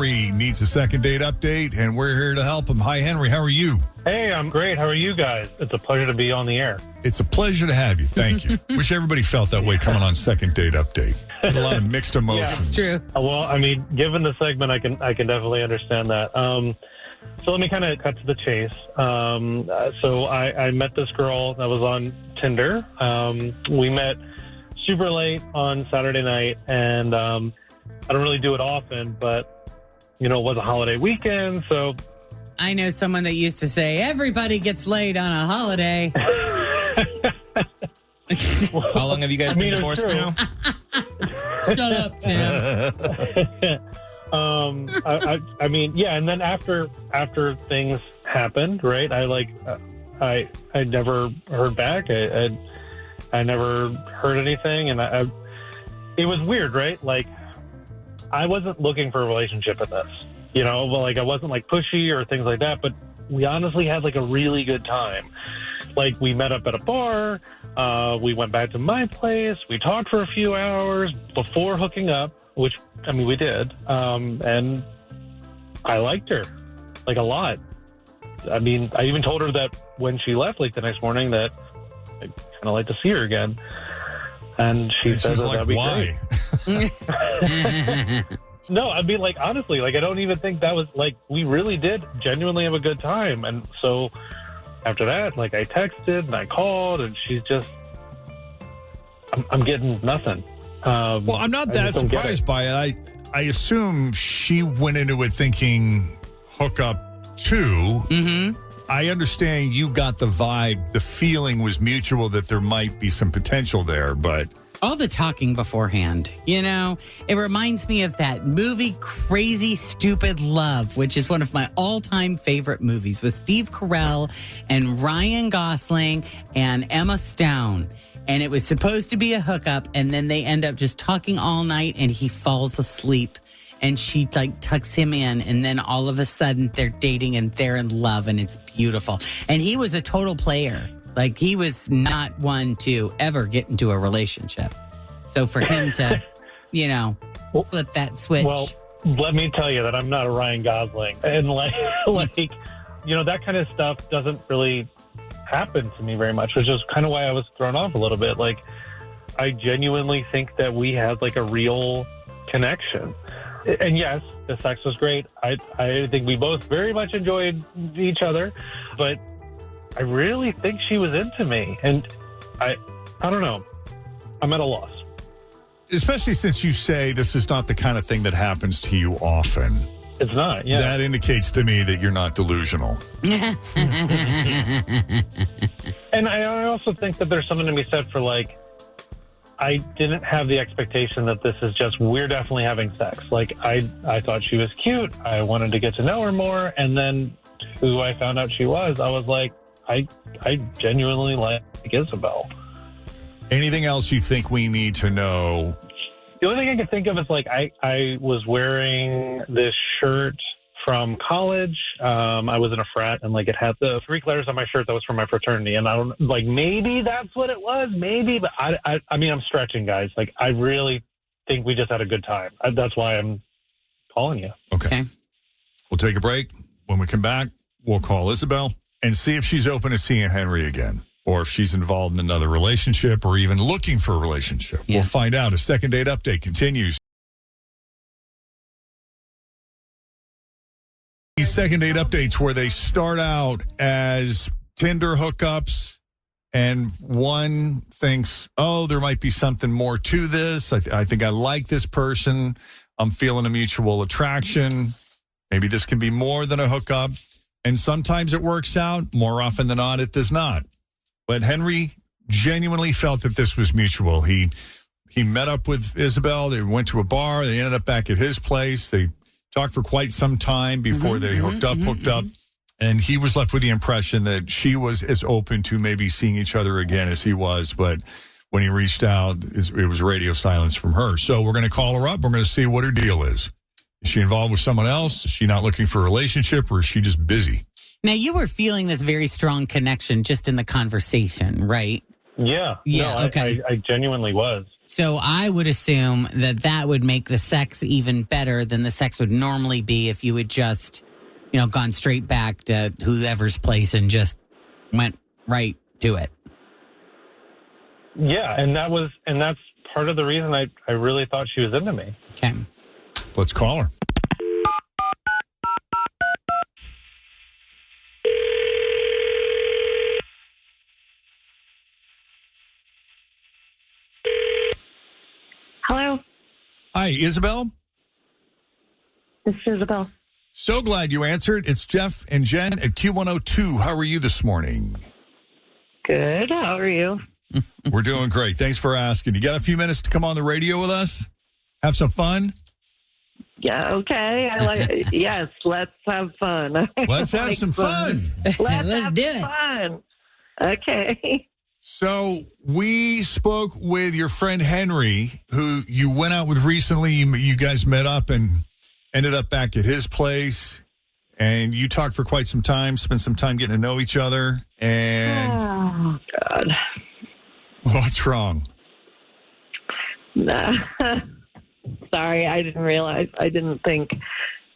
Henry needs a second date update, and we're here to help him. Hi, Henry. How are you? Hey, I'm great. How are you guys? It's a pleasure to be on the air. It's a pleasure to have you. Thank you. Wish everybody felt that way coming on second date update. Had a lot of mixed emotions. Yeah, it's true. Well, I mean, given the segment, I can definitely understand that. So let me kind of cut to the chase. So I met this girl that was on Tinder. We met super late on Saturday night, and I don't really do it often, but, it was a holiday weekend, so... I know someone that used to say, everybody gets laid on a holiday. How long have you guys been divorced now? Shut up, Tim. I mean, yeah, and then after things happened, right? I never heard back. I never heard anything, and it was weird, right? Like, I wasn't looking for a relationship in this, I wasn't like pushy or things like that, but we honestly had like a really good time. Like, we met up at a bar, we went back to my place, we talked for a few hours before hooking up, which, I mean, we did, and I liked her, like, a lot. I mean, I even told her that when she left, like, the next morning, that I'd kind of like to see her again. And she said that'd be why? great. No, I mean, like, honestly, like, I don't even think that was, like, we really did genuinely have a good time. And so after that, like, I texted and I called, and she's just, I'm getting nothing. Well, I'm not that surprised by it. I assume she went into it thinking hook up too. Mm-hmm. I understand you got the vibe, the feeling was mutual that there might be some potential there, but... All the talking beforehand, it reminds me of that movie Crazy Stupid Love, which is one of my all-time favorite movies with Steve Carell and Ryan Gosling and Emma Stone. And it was supposed to be a hookup, and then they end up just talking all night, and he falls asleep. And she tucks him in, and then all of a sudden they're dating and they're in love, and it's beautiful. And he was a total player. Like, he was not one to ever get into a relationship. So for him to, flip that switch. Well, let me tell you that I'm not a Ryan Gosling. And that kind of stuff doesn't really happen to me very much, which is kind of why I was thrown off a little bit. Like, I genuinely think that we had like a real connection. And yes, the sex was great. I think we both very much enjoyed each other, but I really think she was into me. And I don't know. I'm at a loss. Especially since you say this is not the kind of thing that happens to you often. It's not, yeah. That indicates to me that you're not delusional. And I also think that there's something to be said for, like, I didn't have the expectation that this is just, we're definitely having sex. Like, I thought she was cute. I wanted to get to know her more. And then who I found out she was, I was like, I genuinely like Isabelle. Anything else you think we need to know? The only thing I can think of is, like, I was wearing this shirt from college. I was in a frat, and, like, it had the 3 letters on my shirt that was from my fraternity. And I don't, like, maybe that's what it was, maybe. But I mean, I'm stretching, guys. Like, I really think we just had a good time. That's why I'm calling you. Okay. We'll take a break. When we come back, we'll call Isabelle and see if she's open to seeing Henry again, or if she's involved in another relationship or even looking for a relationship. Yeah. We'll find out. A second date update continues. These second date updates where they start out as Tinder hookups and one thinks, oh, there might be something more to this. I think I like this person. I'm feeling a mutual attraction. Maybe this can be more than a hookup. And sometimes it works out. More often than not, it does not. But Henry genuinely felt that this was mutual. He met up with Isabelle. They went to a bar. They ended up back at his place. They talked for quite some time before they hooked up. And he was left with the impression that she was as open to maybe seeing each other again as he was. But when he reached out, it was radio silence from her. So we're going to call her up. We're going to see what her deal is. Is she involved with someone else? Is she not looking for a relationship, or is she just busy? Now, you were feeling this very strong connection just in the conversation, right? Yeah. Yeah, No, okay. I genuinely was. So I would assume that would make the sex even better than the sex would normally be if you had just, gone straight back to whoever's place and just went right to it. Yeah, and that's part of the reason I really thought she was into me. Okay. Let's call her. Hello, Hi, Isabelle. this is Isabelle. So glad you answered. It's Jeff and Jen at Q102. How are you this morning? Good. How are you? We're doing great. Thanks for asking. You got a few minutes to come on the radio with us? Have some fun? Yeah. Okay. Yes. Let's have fun. Let's have some fun. Let's have do it. fun. Okay. So we spoke with your friend Henry, who you went out with recently. You guys met up and ended up back at his place. And you talked for quite some time, spent some time getting to know each other. And Oh God. what's wrong? Nah. Sorry, I didn't realize. I didn't think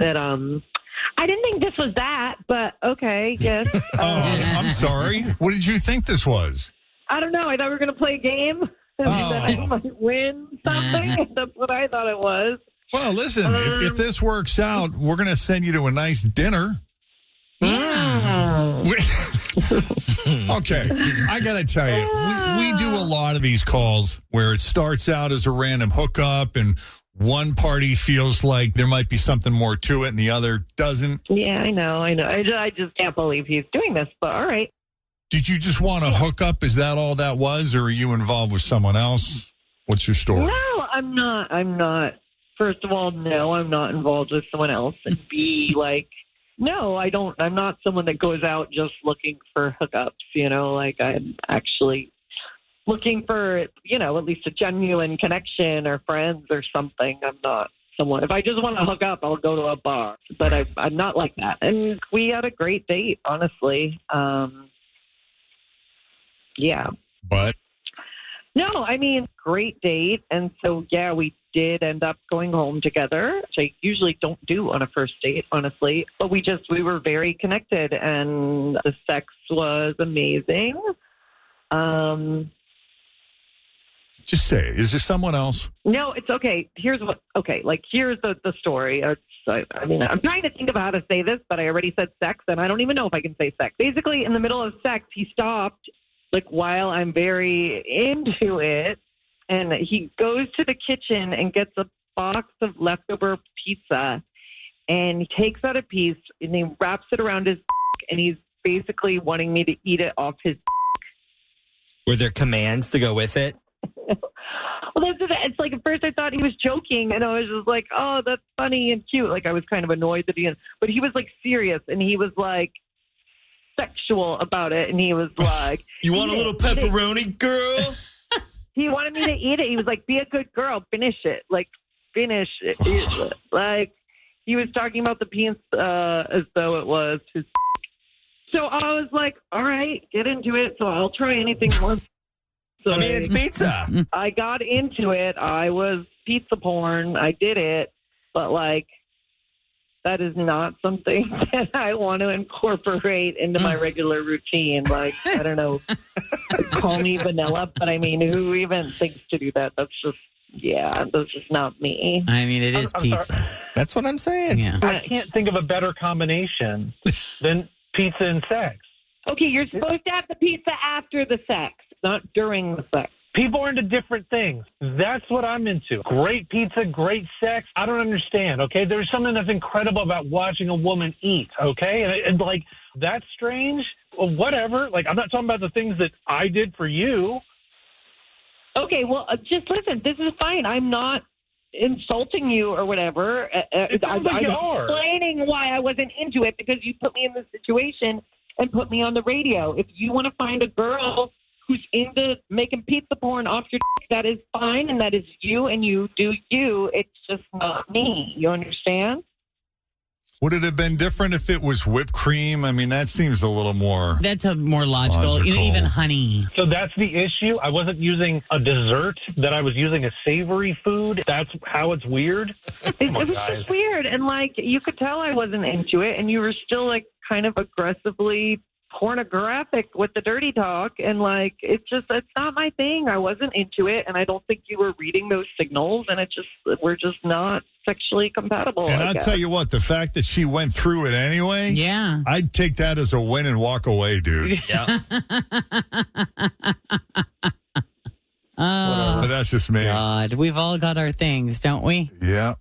that. I didn't think this was that. But okay. Yes. Oh, I'm sorry. What did you think this was? I don't know. I thought we were going to play a game. And that I might win something. That's what I thought it was. Well, listen, if this works out, we're going to send you to a nice dinner. Yeah. Okay, I got to tell you, we do a lot of these calls where it starts out as a random hookup and one party feels like there might be something more to it and the other doesn't. Yeah, I know. I just can't believe he's doing this, but all right. Did you just want to hook up? Is that all that was, or are you involved with someone else? What's your story? No, I'm not. First of all, no, I'm not involved with someone else. And B, no, I don't. I'm not someone that goes out just looking for hookups, I'm actually looking for, at least a genuine connection or friends or something. I'm not someone. If I just want to hook up, I'll go to a bar. But I'm not like that. And we had a great date, honestly. Yeah. But No, I mean, great date. And so, yeah, we did end up going home together, which I usually don't do on a first date, honestly. But we were very connected and the sex was amazing. just say it. Is there someone else? No, it's okay. Here's the story. I'm trying to think of how to say this, but I already said sex, and I don't even know if I can say sex. Basically, in the middle of sex, he stopped, while I'm very into it, and he goes to the kitchen and gets a box of leftover pizza, and he takes out a piece, and he wraps it around his and he's basically wanting me to eat it off his. Were there commands to go with it? Well, it's at first I thought he was joking, and I was just like, oh, that's funny and cute. I was kind of annoyed that but he was serious, and he was sexual about it, and he was like, you want a little pepperoni, girl? He wanted me to eat it. He was like, be a good girl, finish it. Finish it. He was talking about the penis as though it was his. So I was like, all right, get into it. So I'll try anything once. So it's pizza. I got into it. I was pizza porn. I did it. But, that is not something that I want to incorporate into my regular routine. I don't know, call me vanilla, but who even thinks to do that? That's just not me. It is pizza. Sorry. That's what I'm saying. Yeah. I can't think of a better combination than pizza and sex. Okay, you're supposed to have the pizza after the sex, not during the sex. People are into different things. That's what I'm into. Great pizza, great sex. I don't understand, okay? There's something that's incredible about watching a woman eat, okay? And that's strange. Well, whatever. I'm not talking about the things that I did for you. Okay, well, just listen. This is fine. I'm not insulting you or whatever. I'm explaining why I wasn't into it because you put me in this situation and put me on the radio. If you want to find a girl who's into making pizza porn off your dick, that is fine, and that is you, and you do you. It's just not me. You understand? Would it have been different if it was whipped cream? I mean, that seems a little more. That's a more logical. You know, even honey. So that's the issue. I wasn't using a dessert, that I was using a savory food. That's how it's weird. It was just weird. And like, you could tell I wasn't into it. And you were still like kind of aggressively pornographic with the dirty talk. And like, it's not my thing. I wasn't into it. And I don't think you were reading those signals. And we're just not sexually compatible. And I'll tell you what, the fact that she went through it anyway, yeah, I'd take that as a win and walk away, dude. Yeah. But that's just me. God, we've all got our things, don't we? Yeah.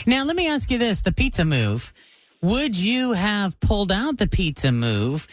Now, let me ask you this, the pizza move. Would you have pulled out the pizza move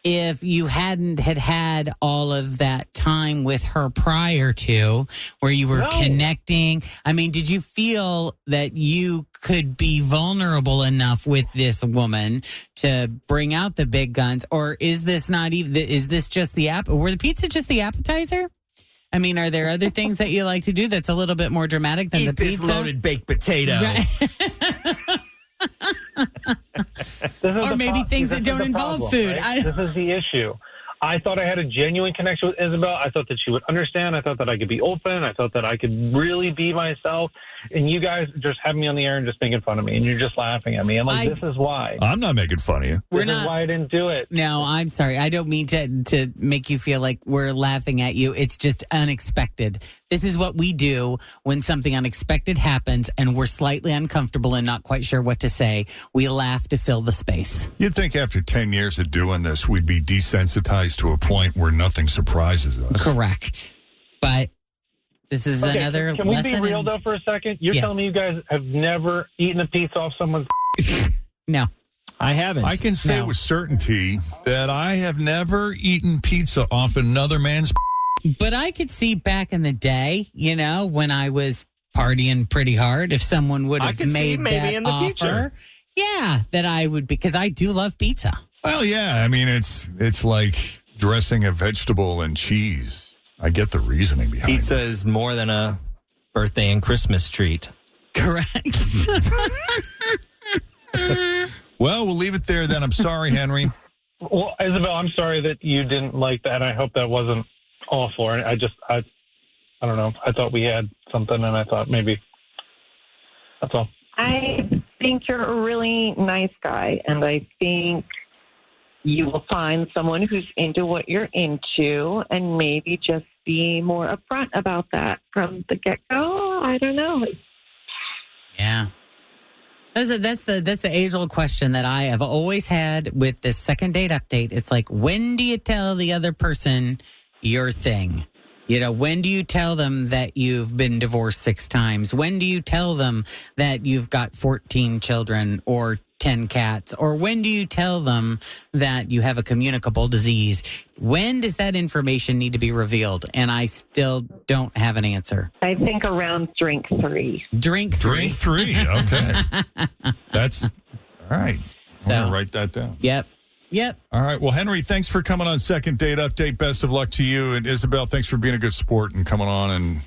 if you hadn't had all of that time with her prior to, where you were connecting? I mean, did you feel that you could be vulnerable enough with this woman to bring out the big guns? Or is this not even, is this just were the pizza just the appetizer? I mean, are there other things that you like to do that's a little bit more dramatic than Eat the this pizza? loaded baked potato. Right. Or maybe things that don't involve food. Right? This is the issue. I thought I had a genuine connection with Isabelle. I thought that she would understand. I thought that I could be open. I thought that I could really be myself. And you guys just have me on the air and just making fun of me. And you're just laughing at me. And this is why. I'm not making fun of you. This is why I didn't do it. No, I'm sorry. I don't mean to make you feel like we're laughing at you. It's just unexpected. This is what we do when something unexpected happens and we're slightly uncomfortable and not quite sure what to say. We laugh to fill the space. You'd think after 10 years of doing this, we'd be desensitized to a point where nothing surprises us. Correct. But this is another Can we lesson. be real, though, for a second? You're Yes. telling me you guys have never eaten a pizza off someone's... No. I haven't. I can say with certainty that I have never eaten pizza off another man's. But I could see back in the day, you know, when I was partying pretty hard, if someone would have made maybe that in the offer, future. yeah, that I would, because I do love pizza. Well, yeah. I mean, it's like dressing a vegetable in cheese. I get the reasoning behind Pizza is more than a birthday and Christmas treat. Correct. Well, we'll leave it there then. I'm sorry, Henry. Well, Isabelle, I'm sorry that you didn't like that. I hope that wasn't awful. I don't know. I thought we had something, and I thought maybe that's all. I think you're a really nice guy, and I think you will find someone who's into what you're into, and maybe just be more upfront about that from the get-go. I don't know. Yeah. That's the age-old question that I have always had with this second date update. It's like, when do you tell the other person your thing? You know, when do you tell them that you've been divorced 6 times? When do you tell them that you've got 14 children or 10 cats? Or when do you tell them that you have a communicable disease? When does that information need to be revealed? And I still don't have an answer. I think around drink 3. Drink 3. Drink 3. Okay. That's all right. I'm going to write that down. Yep. All right. Well, Henry, thanks for coming on Second Date Update. Best of luck to you. And Isabelle, thanks for being a good sport and coming on and